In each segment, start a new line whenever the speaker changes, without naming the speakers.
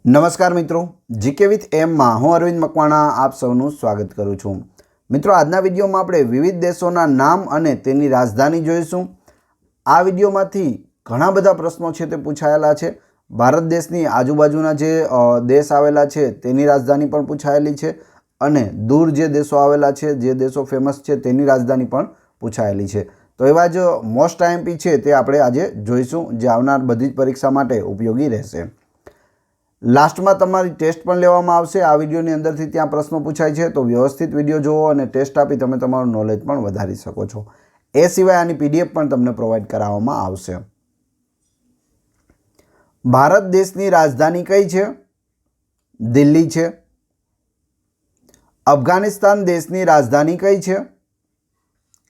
નમસ્કાર મિત્રો, GK with એમમાં હું અરવિંદ મકવાણા આપ સૌનું સ્વાગત કરું છું। મિત્રો, આજના વિડીયોમાં આપણે વિવિધ દેશોના નામ અને તેની રાજધાની જોઈશું। આ વિડીયોમાંથી ઘણા બધા પ્રશ્નો છે તે પૂછાયેલા છે। ભારત દેશની આજુબાજુના જે દેશ આવેલા છે તેની રાજધાની પણ પૂછાયેલી છે અને દૂર જે દેશો આવેલા છે, જે દેશો ફેમસ છે તેની રાજધાની પણ પૂછાયેલી છે। તો એવા જ મોસ્ટ આઈએમપી છે તે આપણે આજે જોઈશું, જે આવનાર બધી જ પરીક્ષા માટે ઉપયોગી રહેશે। લાસ્ટમાં તમારી ટેસ્ટ પણ લેવામાં આવશે। આ વિડીયોની અંદરથી ત્યાં પ્રશ્નો પૂછાય છે, તો વ્યવસ્થિત વિડીયો જુઓ અને ટેસ્ટ આપી તમે તમારું નોલેજ પણ વધારી શકો છો। એ સિવાય આની પીડીએફ પણ તમને પ્રોવાઈડ કરાવવામાં આવશે। ભારત દેશની રાજધાની કઈ છે? દિલ્હી છે। અફઘાનિસ્તાન દેશની રાજધાની કઈ છે?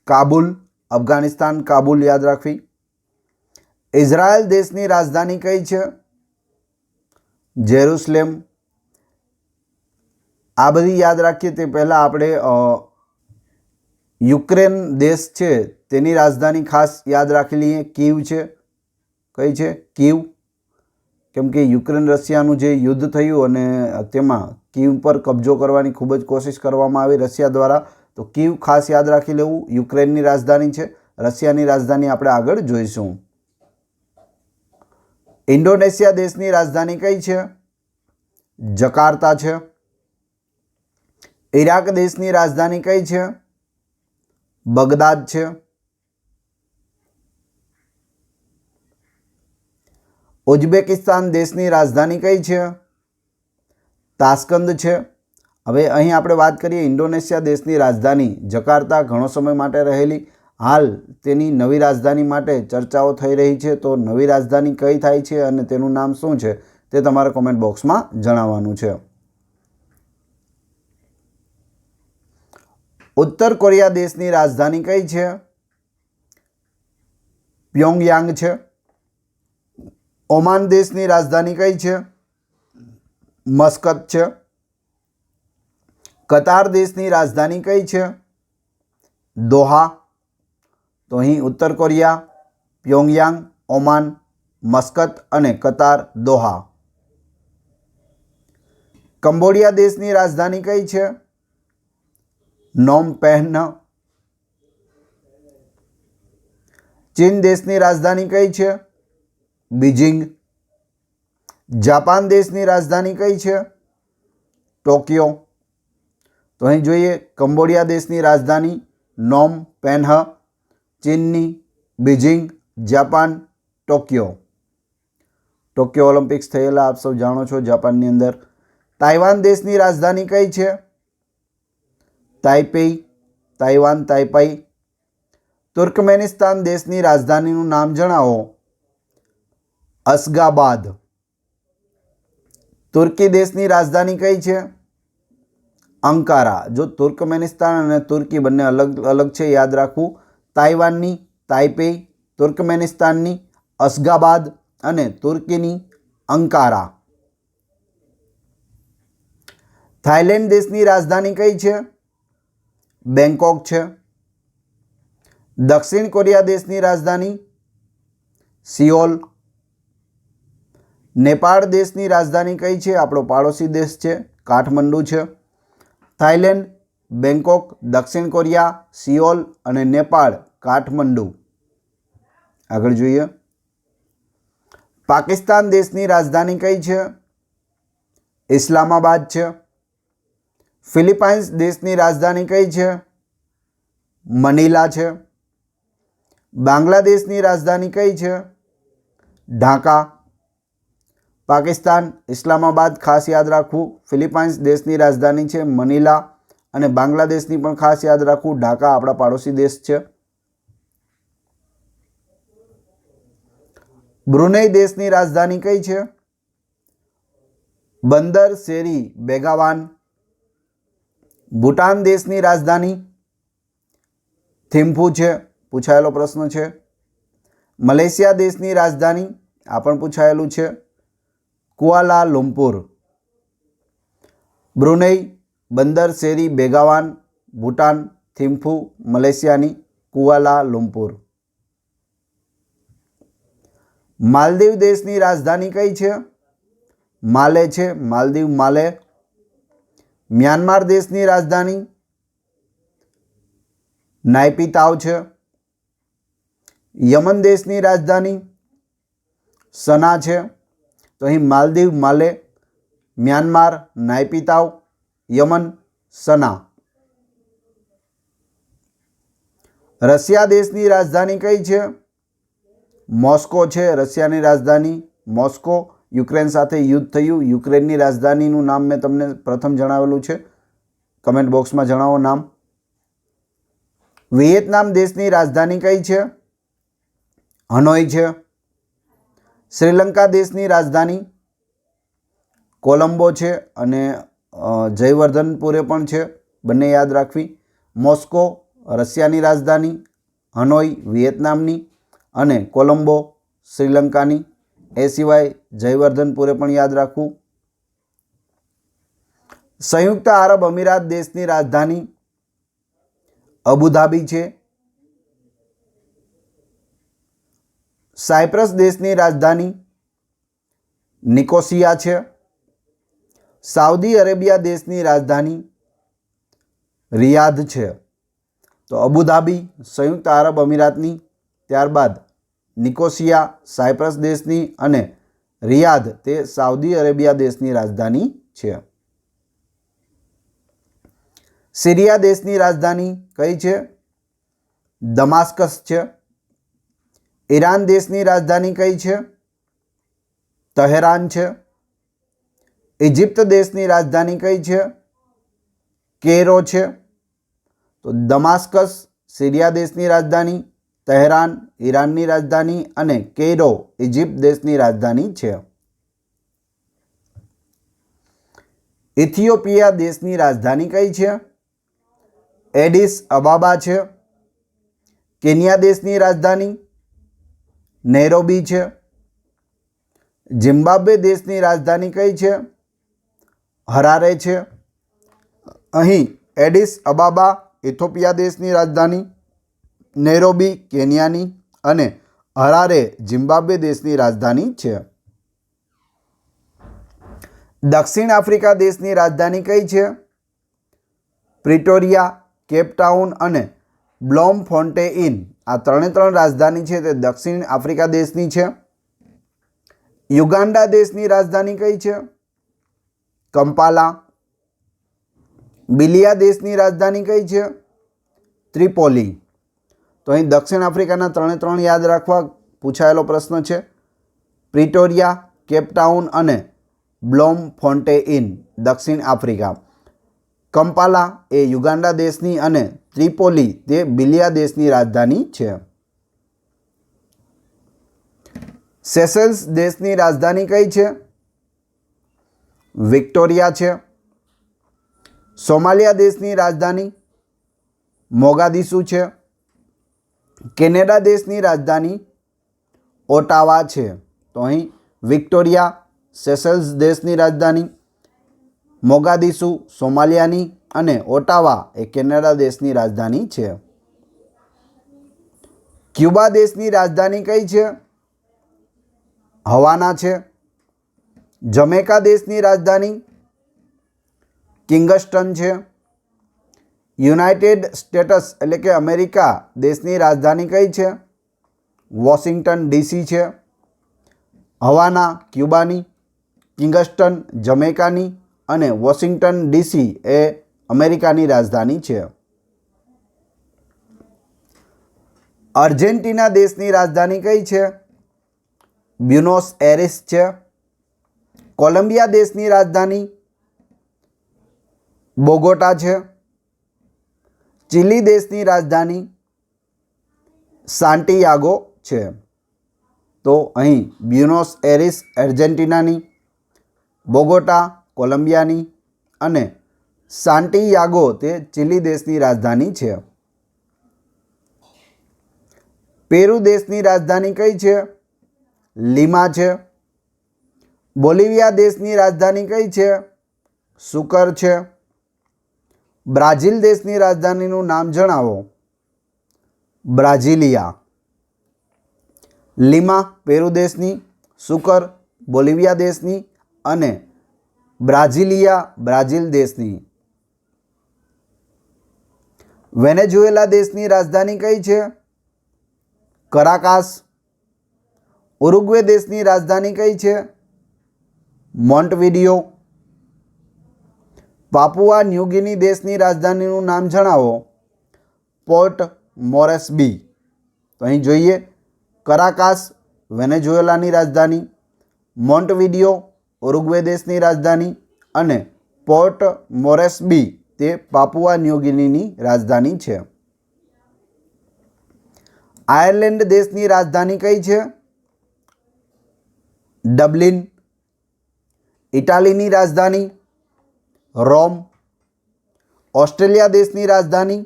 કાબુલ। અફઘાનિસ્તાન કાબુલ યાદ રાખવી। ઇઝરાયલ દેશની રાજધાની કઈ છે? જેરુસલેમ। આ બધી યાદ રાખીએ તે પહેલાં આપણે યુક્રેન દેશ છે તેની રાજધાની ખાસ યાદ રાખી લઈએ। કીવ છે। કઈ છે? કીવ। કેમ કે યુક્રેન રશિયાનું જે યુદ્ધ થયું અને તેમાં કીવ પર કબજો કરવાની ખૂબ જ કોશિશ કરવામાં આવી રશિયા દ્વારા, તો કીવ ખાસ યાદ રાખી લેવું। યુક્રેનની રાજધાની છે। રશિયાની રાજધાની આપણે આગળ જોઈશું। ઇન્ડોનેશિયા દેશની રાજધાની કઈ છે? જકાર્તા છે। ઇરાક દેશની રાજધાની કઈ છે? બગદાદ છે। ઉઝબેકિસ્તાન દેશની રાજધાની કઈ છે? તાસ્કંદ છે। હવે અહીં આપણે વાત કરીએ ઇન્ડોનેશિયા દેશની રાજધાની જકાર્તા ઘણો સમય માટે રહેલી, હાલ તેની નવી રાજધાની માટે ચર્ચાઓ થઈ રહી છે। તો નવી રાજધાની કઈ થાય છે અને તેનું નામ શું છે તે તમારે કોમેન્ટ બોક્સમાં જણાવવાનું છે। ઉત્તર કોરિયા દેશની રાજધાની કઈ છે? પ્યોંગયાંગ છે। ઓમાન દેશની રાજધાની કઈ છે? મસ્કત છે। કતાર દેશની રાજધાની કઈ છે? દોહા। તો અહીં ઉત્તર કોરિયા, પ્યોંગયાંગ, ઓમાન, મસ્કત અને કતાર, દોહા। કંબોડિયા દેશની રાજધાની કઈ છે? નોમ પેન્હ। ચીન દેશની રાજધાની કઈ છે? બીજિંગ। જાપાન દેશની રાજધાની કઈ છે? ટોક્યો। તો અહીં જોઈએ કંબોડિયા દેશની રાજધાની નોમ પેન્હ, ચીનની Beijing, Japan Tokyo. Tokyo Olympics થયેલા આપ સૌ જાણો છો જાપાનની અંદર। તાઇવાન દેશની રાજધાની કઈ છે? તાઇપેઈ, તાઇવાન, તાઇપાઈ। તુર્કમેનિસ્તાન દેશની રાજધાનીનું નામ જણાવો। અશગાબાદ। તુર્કી દેશની રાજધાની કઈ છે? અંકારા। જો તુર્કમેનિસ્તાન અને તુર્કી બંને અલગ અલગ છે યાદ રાખવું। તાઇવાનની તાઇપેઈ, તુર્કમેનિસ્તાનની અશગાબાદ અને તુર્કીની અંકારા। થાઈલેન્ડ દેશની રાજધાની કઈ છે? બેંકોક છે। દક્ષિણ કોરિયા દેશની રાજધાની સિયોલ। નેપાળ દેશની રાજધાની કઈ છે? આપણો પાડોશી દેશ છે, કાઠમંડુ છે। થાઈલેન્ડ, બેંકોક, દક્ષિણ કોરિયા, સિયોલ અને નેપાળ, કાઠમંડુ। આગળ જોઈએ પાકિસ્તાન દેશની રાજધાની કઈ છે? ઇસ્લામાબાદ છે। ફિલિપાઇન્સ દેશની રાજધાની કઈ છે? મનીલા છે। બાંગ્લાદેશની રાજધાની કઈ છે? ઢાકા। પાકિસ્તાન, ઇસ્લામાબાદ ખાસ યાદ રાખવું। ફિલિપાઇન્સ દેશની રાજધાની છે મનીલા અને બાંગ્લાદેશની પણ ખાસ યાદ રાખવું, ઢાકા આપણા પાડોશી દેશ છે। બ્રુનેઈ દેશની રાજધાની કઈ છે? બંદર શેરી બેગાવાન। ભૂટાન દેશની રાજધાની થિમ્ફુ છે, પૂછાયેલો પ્રશ્ન છે। મલેશિયા દેશની રાજધાની આ પણ પૂછાયેલું છે, કુઆલા લુમ્પુર। બ્રુનેઈ, બંદર શેરી બેગાવાન, ભૂટાન, થિમ્ફુ, મલેશિયાની કુઆલા લુમ્પુર। માલદીવ દેશની રાજધાની કઈ છે? માલે છે, માલદીવ માલે. મ્યાનમાર દેશની રાજધાની નાયપીતાવ છે. યમન દેશની રાજધાની સના છે. તો અહીં માલદીવ માલે, મ્યાનમાર નાયપીતાવ, યમન સના. રશિયા દેશની રાજધાની કઈ છે? મોસ્કો છે રશિયાની રાજધાની, મોસ્કો. યુક્રેન સાથે યુદ્ધ થયું, યુક્રેનની રાજધાનીનું નામ મેં તમને પ્રથમ જણાવેલું છે. કમેન્ટ બોક્સમાં જણાવો નામ. વિયેતનામ દેશની રાજધાની કઈ છે? હનોઈ છે. શ્રીલંકા દેશની રાજધાની કોલંબો છે અને જયવર્ધનપુરે પણ છે, બંને યાદ રાખવી. મોસ્કો રશિયાની રાજધાની, હનોઈ વિયેતનામની અને કોલંબો શ્રીલંકાની. એ સિવાય જયવર્ધનપુરે પણ યાદ રાખવું. સંયુક્ત આરબ અમીરાત દેશની રાજધાની અબુધાબી છે. સાયપ્રસ દેશની રાજધાની નિકોસિયા છે. સાઉદી અરેબિયા દેશની રાજધાની રિયાધ છે. તો અબુધાબી સંયુક્ત આરબ અમીરાતની, ત્યારબાદ નિકોસિયા સાયપ્રસ દેશની અને રિયાધ તે સાઉદી અરેબિયા દેશની રાજધાની છે. સિરિયા દેશની રાજધાની કઈ છે? દમાસ્કસ છે. ઈરાન દેશની રાજધાની કઈ છે? તહેરાન છે. ઇજિપ્ત દેશની રાજધાની કઈ છે? કેરો છે. તો દમાસ્કસ સિરિયા દેશની રાજધાની, તહેરાન ઈરાનની રાજધાની અને કેરો ઇજિપ્ત દેશની રાજધાની છે. ઇથિયોપિયા દેશની રાજધાની કઈ છે? એડિસ અબાબા છે. કેન્યા દેશની રાજધાની નૈરોબી છે. ઝિમ્બાબ્વે દેશની રાજધાની કઈ છે? હરારે છે. અહીં એડિસ અબાબા ઇથિયોપિયા દેશની રાજધાની, નૈરોબી કેન્યાની અને હરારે ઝિમ્બાબ્વે દેશની રાજધાની છે. દક્ષિણ આફ્રિકા દેશની રાજધાની કઈ છે? પ્રિટોરિયા, કેપટાઉન અને બ્લોમફોન્ટેઇન. આ ત્રણ રાજધાની છે તે દક્ષિણ આફ્રિકા દેશની છે. યુગાન્ડા દેશની રાજધાની કઈ છે? કંપાલા. બિલિયા દેશની રાજધાની કઈ છે? ત્રિપોલી. તો અહીં દક્ષિણ આફ્રિકાના ત્રણ યાદ રાખવા, પૂછાયેલો પ્રશ્ન છે. પ્રિટોરિયા, કેપટાઉન અને બ્લોમફોન્ટેઇન દક્ષિણ આફ્રિકા. કંપાલા એ યુગાન્ડા દેશની અને ત્રિપોલી તે બિલિયા દેશની રાજધાની છે. સેશેલ્સ દેશની રાજધાની કઈ છે? વિક્ટોરિયા છે. સોમાલિયા દેશની રાજધાની મોગાદિશુ છે. કેનેડા દેશની રાજધાની ઓટાવા છે. તો અહીં વિક્ટોરિયા સેશેલ્સ દેશની રાજધાની, મોગાદિશુ સોમાલિયાની અને ઓટાવા એ કેનેડા દેશની રાજધાની છે. ક્યુબા દેશની રાજધાની કઈ છે? હવાના છે. જમૈકા દેશની રાજધાની કિંગસ્ટન છે. યુનાઇટેડ સ્ટેટ્સ એટલે કે અમેરિકા દેશની રાજધાની કઈ છે? વોશિંગ્ટન ડીસી છે. હવાના ક્યુબાની, કિંગસ્ટન જમૈકાની અને વોશિંગ્ટન ડીસી એ અમેરિકાની રાજધાની છે. અર્જેન્ટિના દેશની રાજધાની કઈ છે? બ્યુનોસ એરિસ છે. કોલંબિયા દેશની રાજધાની બોગોટા છે. ચીલી દેશની રાજધાની સાન્ટિયાગો છે. તો અહીં બ્યુનોસ એરિસ આર્જેન્ટિનાની, બોગોટા કોલંબિયાની અને સાન્ટિયાગો તે ચીલી દેશની રાજધાની છે. પેરુ દેશની રાજધાની કઈ છે? લીમા છે. બોલિવિયા દેશની રાજધાની કઈ છે? સુકર છે. બ્રાઝિલ દેશની રાજધાનીનું નામ જણાવો. બ્રાઝિલિયા. લીમા પેરુ દેશની, સુકર બોલિવિયા દેશની અને બ્રાઝિલિયા બ્રાઝિલ દેશની. વેનેઝુએલા દેશની રાજધાની કઈ છે? કરાકાસ. ઉરુગ્વે દેશની રાજધાની કઈ છે? મોન્ટવિડિયો. પાપુઆ ન્યૂગિની દેશની રાજધાનીનું નામ જણાવો. પોર્ટ મોરેસ્બી. તો અહીં જોઈએ, કરાકાસ વેનેઝુએલાની રાજધાની, મોન્ટવિડિયો ઉરુગ્વે દેશની રાજધાની અને પોર્ટ મોરેસ્બી તે પાપુઆ ન્યૂગિનીની રાજધાની છે. આયર્લેન્ડ દેશની રાજધાની કઈ છે? ડબલિન. ઇટાલીની રાજધાની રોમ. ઓસ્ટ્રેલિયા દેશની રાજધાની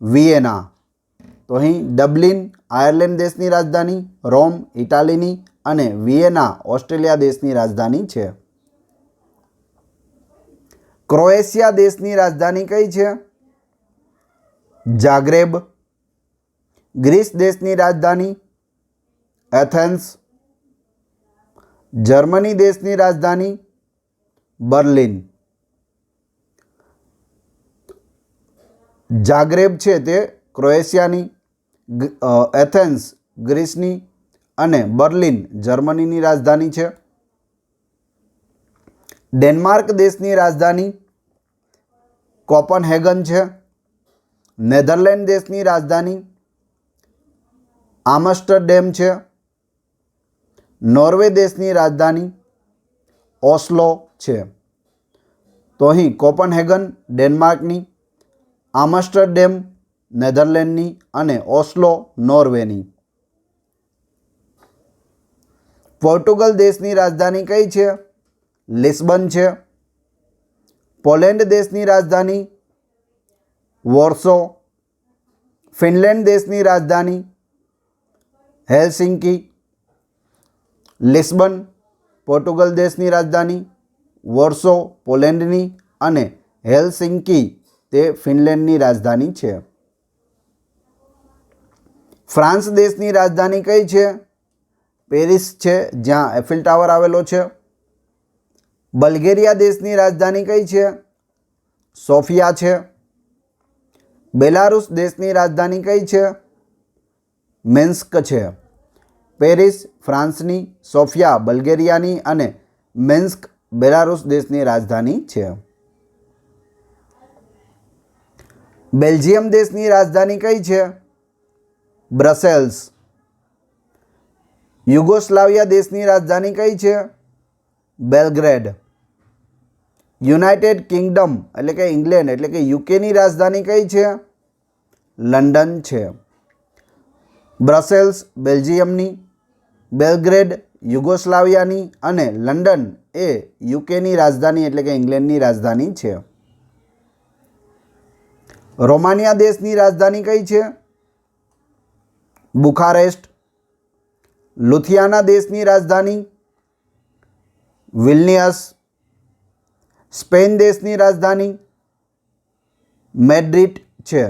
વિયેના. તો અહીં ડબલિન આયર્લેન્ડ દેશની રાજધાની, રોમ ઇટાલીની અને વિયેના ઓસ્ટ્રેલિયા દેશની રાજધાની છે. ક્રોએશિયા દેશની રાજધાની કઈ છે? જાગ્રેબ. ગ્રીસ દેશની રાજધાની એથેન્સ. જર્મની દેશની રાજધાની બર્લિન. જાગ્રેબ છે તે ક્રોએશિયાની, એથેન્સ ગ્રીસની અને બર્લિન જર્મનીની રાજધાની છે. ડેનમાર્ક દેશની રાજધાની કોપનહેગન છે. નેધરલેન્ડ દેશની રાજધાની આમસ્ટરડેમ છે. નોર્વે દેશની રાજધાની ઓસ્લો છે. તો અહીં કોપનહેગન ડેનમાર્કની, આમસ્ટરડેમ નેધરલેન્ડની અને ઓસ્લો નોર્વેની. પોર્ટુગલ દેશની રાજધાની કઈ છે? લિસ્બન છે. પોલેન્ડ દેશની રાજધાની વોર્સો. ફિનલેન્ડ દેશની રાજધાની હેલસિંકી. લિસ્બન પોર્ટુગલ દેશની રાજધાની, વોર્સો પોલેન્ડની અને હેલસિંકી તે ફિનલેન્ડની રાજધાની છે. ફ્રાન્સ દેશની રાજધાની કઈ છે? પેરિસ છે, જ્યાં એફિલ ટાવર આવેલો છે. બલ્ગેરિયા દેશની રાજધાની કઈ છે? સોફિયા છે. બેલારુસ દેશની રાજધાની કઈ છે? મિન્સ્ક છે. પેરિસ ફ્રાન્સની, સોફિયા બલ્ગેરિયાની અને મિન્સ્ક બેલારુસ દેશની રાજધાની છે. બેલ્જિયમ દેશની રાજધાની કઈ છે? બ્રસેલ્સ. યુગોસ્લાવિયા દેશની રાજધાની કઈ છે? બેલગ્રેડ. યુનાઇટેડ કિંગડમ એટલે કે ઇંગ્લેન્ડ એટલે કે યુકેની રાજધાની કઈ છે? લંડન છે. બ્રસેલ્સ બેલ્જિયમની, બેલગ્રેડ યુગોસ્લાવિયાની અને લંડન એ યુકેની રાજધાની એટલે કે ઇંગ્લેન્ડની રાજધાની છે. રોમાનિયા દેશની રાજધાની કઈ છે? બુખારેસ્ટ. લુથિયાના દેશની રાજધાની વિલ્નિયસ. સ્પેન દેશની રાજધાની મેડ્રિડ છે.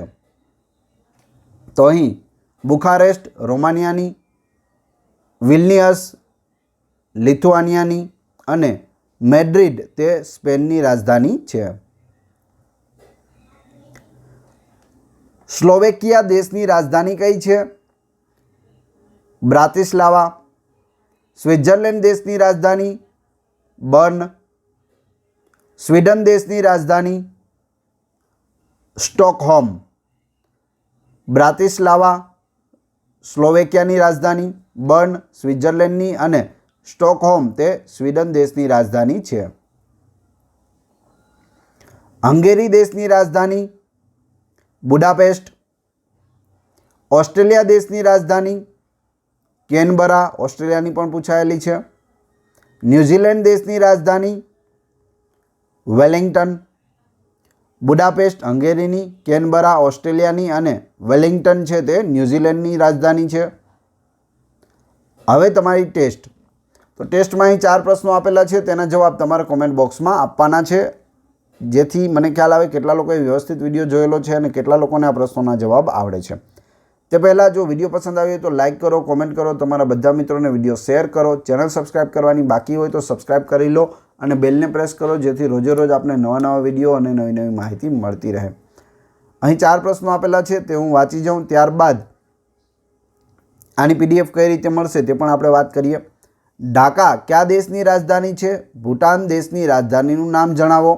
તો અહીં બુખારેસ્ટ રોમાનિયાની, વિલ્નિયસ લિથુઆનિયાની અને મેડ્રિડ તે સ્પેનની રાજધાની છે. સ્લોવેકિયા દેશની રાજધાની કઈ છે? બ્રાતિસ્લાવા. સ્વિટ્ઝરલેન્ડ દેશની રાજધાની બર્ન. સ્વીડન દેશની રાજધાની સ્ટોકહોમ. બ્રાતિસ્લાવા સ્લોવેકિયાની રાજધાની, બર્ન સ્વિટ્ઝરલેન્ડની અને સ્ટોકહોમ તે સ્વીડન દેશની રાજધાની છે. હંગેરી દેશની રાજધાની બુડાપેસ્ટ. ઓસ્ટ્રેલિયા દેશની રાજધાની કેનબરા, ઓસ્ટ્રેલિયાની પણ પૂછાયેલી છે. ન્યૂઝીલેન્ડ દેશની રાજધાની વેલિંગ્ટન. બુડાપેસ્ટ હંગેરીની, કેનબરા ઓસ્ટ્રેલિયાની અને વેલિંગ્ટન છે તે ન્યૂઝીલેન્ડની રાજધાની છે. હવે તમારી ટેસ્ટ. તો ટેસ્ટમાં અહીં 4 પ્રશ્નો આપેલા છે, તેના જવાબ તમારે કોમેન્ટ બોક્સમાં આપવાના છે, જેથી મને ખ્યાલ આવે કેટલા લોકોએ વ્યવસ્થિત વિડીયો જોયેલો છે અને કેટલા લોકોને આ પ્રશ્નોના જવાબ આવડે છે. તે પહેલાં જો વિડીયો પસંદ આવ્યો તો લાઇક કરો, કોમેન્ટ કરો, તમારા બધા મિત્રોને વિડીયો શેર કરો. ચેનલ સબસ્ક્રાઈબ કરવાની બાકી હોય તો સબસ્ક્રાઈબ કરી લો અને બેલને પ્રેસ કરો, જેથી રોજે રોજ આપણે નવા વિડીયો અને નવી નવી માહિતી મળતી રહે. અહીં 4 પ્રશ્નો આપેલા છે, તે હું વાંચી જાઉં. ત્યારબાદ આની PDF કઈ રીતે મળશે તે પણ આપણે વાત કરીએ. ઢાકા કયા દેશની રાજધાની છે? ભૂટાન દેશની રાજધાનીનું નામ જણાવો.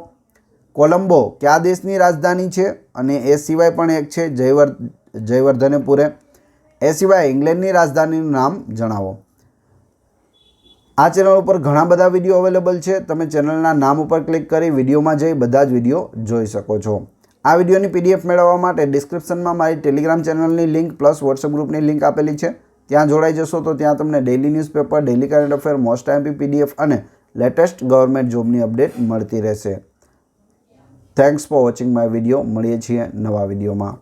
કોલંબો કયા દેશની રાજધાની છે? અને એ સિવાય પણ એક છે જયવર્ધનેપુરે. એ સિવાય ઇંગ્લેન્ડની રાજધાનીનું નામ જણાવો. આ ચેનલ ઉપર ઘણા બધા વિડીયો અવેલેબલ છે. તમે ચેનલના નામ ઉપર ક્લિક કરી વિડીયોમાં જઈ બધા જ વિડીયો જોઈ શકો છો. આ વિડીયોની PDF મેળવવા માટે ડિસ્ક્રિપ્શનમાં મારી ટેલિગ્રામ ચેનલની લિંક પ્લસ વોટ્સઅપ ગ્રુપની લિંક આપેલી છે. ત્યાં જોડાઈ જશો તો ત્યાં તમને daily newspaper, daily current affair, most IMP PDF અને લેટેસ્ટ ગવર્મેન્ટ જોબની અપડેટ મળતી રહેશે. Thanks for watching my video. મળીએ છીએ નવા વિડીયોમાં.